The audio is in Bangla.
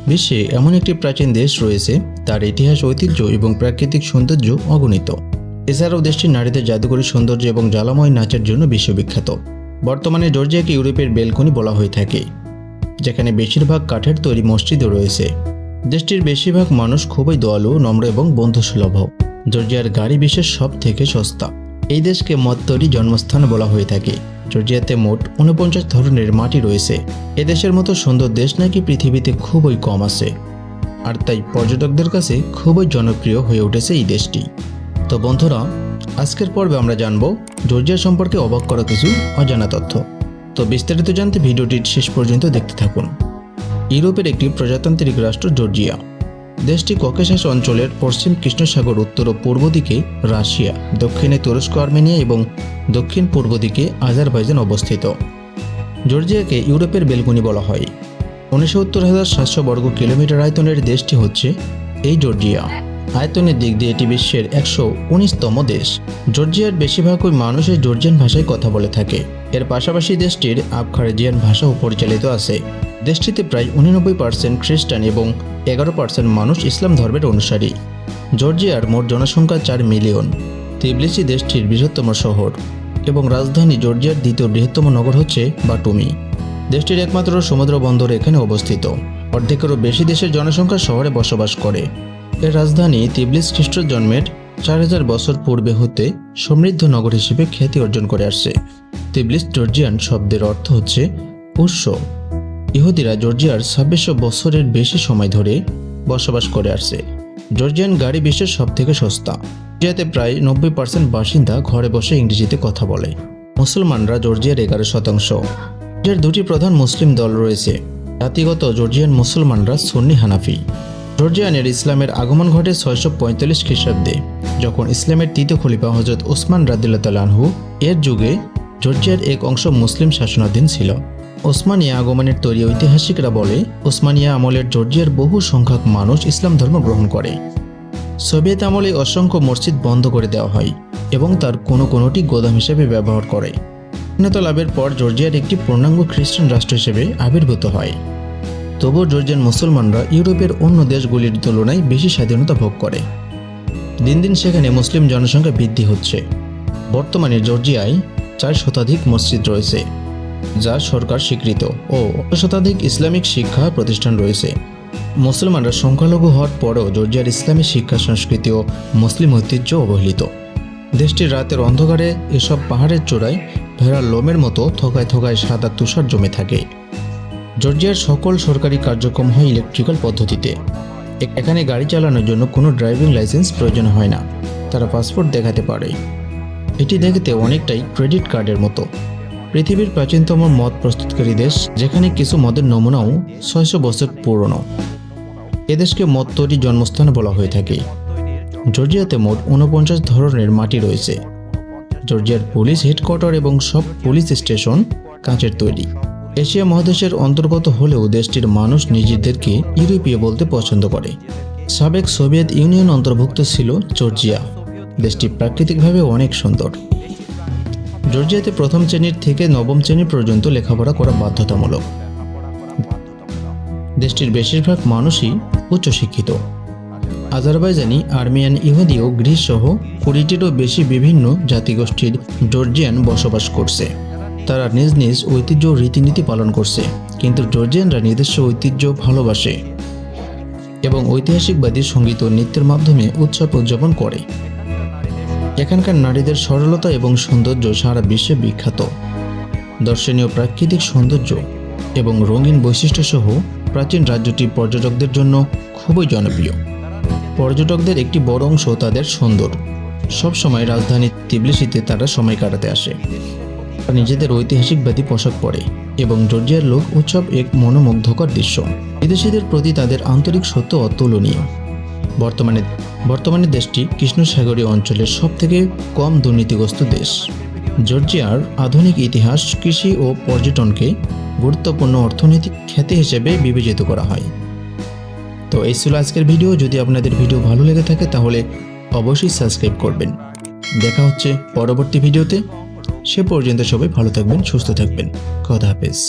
বিশ্বে এমন একটি প্রাচীন দেশ রয়েছে তার ইতিহাস, ঐতিহ্য এবং প্রাকৃতিক সৌন্দর্য অগণিত। এছাড়াও দেশটির নারীদের জাদুকরী সৌন্দর্য এবং জ্বালাময় নাচের জন্য বিশ্ববিখ্যাত। বর্তমানে জর্জিয়াকে ইউরোপের বেলকনি বলা হয়ে থাকে, যেখানে বেশিরভাগ কাঠের তৈরি মসজিদও রয়েছে। দেশটির বেশিরভাগ মানুষ খুবই দয়ালু, নম্র এবং বন্ধুসুলভ। জর্জিয়ার গাড়ি বিশ্বের সব থেকে সস্তা। এই দেশকে মদ তৈরি জন্মস্থান বলা হয়ে থাকে। জর্জিয়াতে মোট ৪৯ ধরনের মাটি রয়েছে। এদেশের মতো সুন্দর দেশ নাকি পৃথিবীতে খুবই কম আছে, আর তাই পর্যটকদের কাছে খুবই জনপ্রিয় হয়ে উঠেছে এই দেশটি। তো বন্ধুরা, আজকের পর্বে আমরা জানব জর্জিয়া সম্পর্কে অবাক করা কিছু অজানা তথ্য। তো বিস্তারিত জানতে ভিডিওটির শেষ পর্যন্ত দেখতে থাকুন। ইউরোপের একটি প্রজাতান্ত্রিক রাষ্ট্র জর্জিয়া। দেশটি ককেশাস অঞ্চলের পশ্চিম কৃষ্ণসাগর, উত্তর ও পূর্ব দিকে রাশিয়া, দক্ষিণে তুরস্ক, আর্মেনিয়া এবং দক্ষিণ পূর্ব দিকে আজারবাইজান অবস্থিত। জর্জিয়াকে ইউরোপের বেলকনি বলা হয়। ৬৯,৭০০ বর্গ কিলোমিটার আয়তনের দেশটি হচ্ছে এই জর্জিয়া। আয়তনের দিক দিয়ে এটি বিশ্বের ১১৯তম দেশ। জর্জিয়ার বেশিরভাগই মানুষের জর্জিয়ান ভাষায় কথা বলে থাকে। এর পাশাপাশি দেশটির আবখাজিয়ান ভাষাও পরিচালিত আছে। দেশটিতে প্রায় ৮৯% খ্রিস্টান এবং ১১% মানুষ ইসলাম ধর্মের অনুসারী। জর্জিয়ার মোট জনসংখ্যা ৪ মিলিয়ন। তিবলিসি দেশটির বৃহত্তম শহর এবং রাজধানী। জর্জিয়ার দ্বিতীয় বৃহত্তম নগর হচ্ছে বাটুমি। দেশটির একমাত্র সমুদ্র বন্দর এখানে অবস্থিত। অর্ধেকেরও বেশি দেশের জনসংখ্যা শহরে বসবাস করে। এর রাজধানী তিবলিস খ্রিস্ট জন্মের ৪,০০০ বছর পূর্বে হতে সমৃদ্ধ নগর হিসেবে খ্যাতি অর্জন করে আসছে। তিবলিস জর্জিয়ান শব্দের অর্থ হচ্ছে উৎস। ইহুদিরা জর্জিয়ার ২৬০০ বছরের বেশি সময় ধরে বসবাস করে আসছে। জর্জিয়ান গাড়ি বিশ্বের সব থেকে সস্তা। জর্জিয়াতে প্রায় ৯০% বাসিন্দা ঘরে বসে ইংরেজিতে কথা বলে। মুসলমানরা জর্জিয়ার ১১%। জর্জিয়ার দুটি প্রধান মুসলিম দল রয়েছে। জাতিগত জর্জিয়ান মুসলমানরা সুন্নি হানাফি। জর্জিয়ানের ইসলামের আগমন ঘটে ৬৪৫ খ্রিস্টাব্দে, যখন ইসলামের তৃতীয় খলিফা হযরত ওসমান রাদিয়াল্লাহু তাআলা আনহু এর যুগে জর্জিয়ার এক অংশ মুসলিম শাসনাধীন ছিল। ওসমানিয়া আগমনের তৈরি ঐতিহাসিকরা বলে, ওসমানিয়া আমলের জর্জিয়ার বহু সংখ্যক মানুষ ইসলাম ধর্ম গ্রহণ করে। সোভিয়েত আমলে অসংখ্য মসজিদ বন্ধ করে দেওয়া হয় এবং তার কোনোটি গোদাম হিসেবে ব্যবহার করে। স্বাধীনতা লাভের পর জর্জিয়ার একটি পূর্ণাঙ্গ খ্রিস্টান রাষ্ট্র হিসেবে আবির্ভূত হয়। তবুও জর্জিয়ান মুসলমানরা ইউরোপের অন্য দেশগুলির তুলনায় বেশি স্বাধীনতা ভোগ করে। দিন দিন সেখানে মুসলিম জনসংখ্যা বৃদ্ধি হচ্ছে। বর্তমানে জর্জিয়ায় ৪ শতাধিক মসজিদ রয়েছে, যা সরকার স্বীকৃত, ও ১০ শতাধিক ইসলামিক শিক্ষা প্রতিষ্ঠান রয়েছে। মুসলমানরা সংখ্যালঘু হওয়ার পরেও জর্জিয়ার ইসলামী শিক্ষা, সংস্কৃতি ও মুসলিম ঐতিহ্য অবহেলিত। দেশটির রাতের অন্ধকারে এসব পাহাড়ের চূড়ায় ভেড়ার লোমের মতো থোকায় থোকায় সাদা তুষার জমে থাকে। জর্জিয়ার সকল সরকারি কার্যক্রম হয় ইলেকট্রিক্যাল পদ্ধতিতে। এখানে গাড়ি চালানোর জন্য কোনো ড্রাইভিং লাইসেন্স প্রয়োজন হয় না, তারা পাসপোর্ট দেখাতে পারে। এটি দেখতে অনেকটাই ক্রেডিট কার্ডের মতো। পৃথিবীর প্রাচীনতম মদ প্রস্তুতকারী দেশ, যেখানে কিছু মদের নমুনাও ৬০০ বছর পুরনো। এদেশকে মদ তৈরির জন্মস্থান বলা হয়ে থাকে। জর্জিয়াতে মোট ৪৯ ধরনের মাটি রয়েছে। জর্জিয়ার পুলিশ হেডকোয়ার্টার এবং সব পুলিশ স্টেশন কাঁচের তৈরি। এশিয়া মহাদেশের অন্তর্গত হলেও দেশটির মানুষ নিজেদেরকে ইউরোপীয় বলতে পছন্দ করে। সাবেক সোভিয়েত ইউনিয়ন অন্তর্ভুক্ত ছিল জর্জিয়া। দেশটি প্রাকৃতিকভাবে অনেক সুন্দর। জর্জিয়াতে প্রথম শ্রেণীর থেকে নবম শ্রেণী পর্যন্ত লেখাপড়া করা বাধ্যতামূলক। দেশটির বেশিরভাগ মানুষই উচ্চশিক্ষিত। আজারবাইজানি, আর্মেনিয়ান, ইহুদি ও গ্রিস সহ ২০টিরও বেশি বিভিন্ন জাতিগোষ্ঠীর জর্জিয়ান বসবাস করছে। তারা নিজ নিজ ঐতিহ্য ও রীতিনীতি পালন করছে, কিন্তু জর্জিয়ানরা নিজস্ব ঐতিহ্য ভালোবাসে এবং ঐতিহাসিকবাদী সঙ্গীত ও নৃত্যের মাধ্যমে উৎসব উদযাপন করে। এখানকার নারীদের সরলতা এবং সৌন্দর্য সারা বিশ্বে বিখ্যাত। দর্শনীয় প্রাকৃতিক সৌন্দর্য এবং রঙিন বৈশিষ্ট্য সহ প্রাচীন রাজ্যটি পর্যটকদের জন্য খুবই জনপ্রিয়। পর্যটকদের একটি বড় অংশ তাদের সুন্দর। সবসময় রাজধানী তিবলিসিতে তারা সময় কাটাতে আসে। নিজেদের ঐতিহাসিকবাদী পোশাক পরে এবং জর্জিয়ার লোক উৎসব এক মনোমুগ্ধকর দৃশ্য। বিদেশিদের প্রতি তাদের আন্তরিক সত্য অতুলনীয়। বর্তমানে দেশটি কৃষ্ণসাগরীয় অঞ্চলের সবথেকে কম দুর্নীতিগ্রস্ত দেশ। জর্জিয়ার আধুনিক ইতিহাস, কৃষি ও পর্যটনকে গুরুত্বপূর্ণ অর্থনৈতিক খ্যাতি হিসেবে বিবেচিত করা হয়। তো এই ছিল আজকের ভিডিও। যদি আপনাদের ভিডিও ভালো লেগে থাকে তাহলে অবশ্যই সাবস্ক্রাইব করবেন। দেখা হচ্ছে পরবর্তী ভিডিওতে। সে পর্যন্ত সবাই ভালো থাকবেন, সুস্থ থাকবেন। খোদা হাফেজ।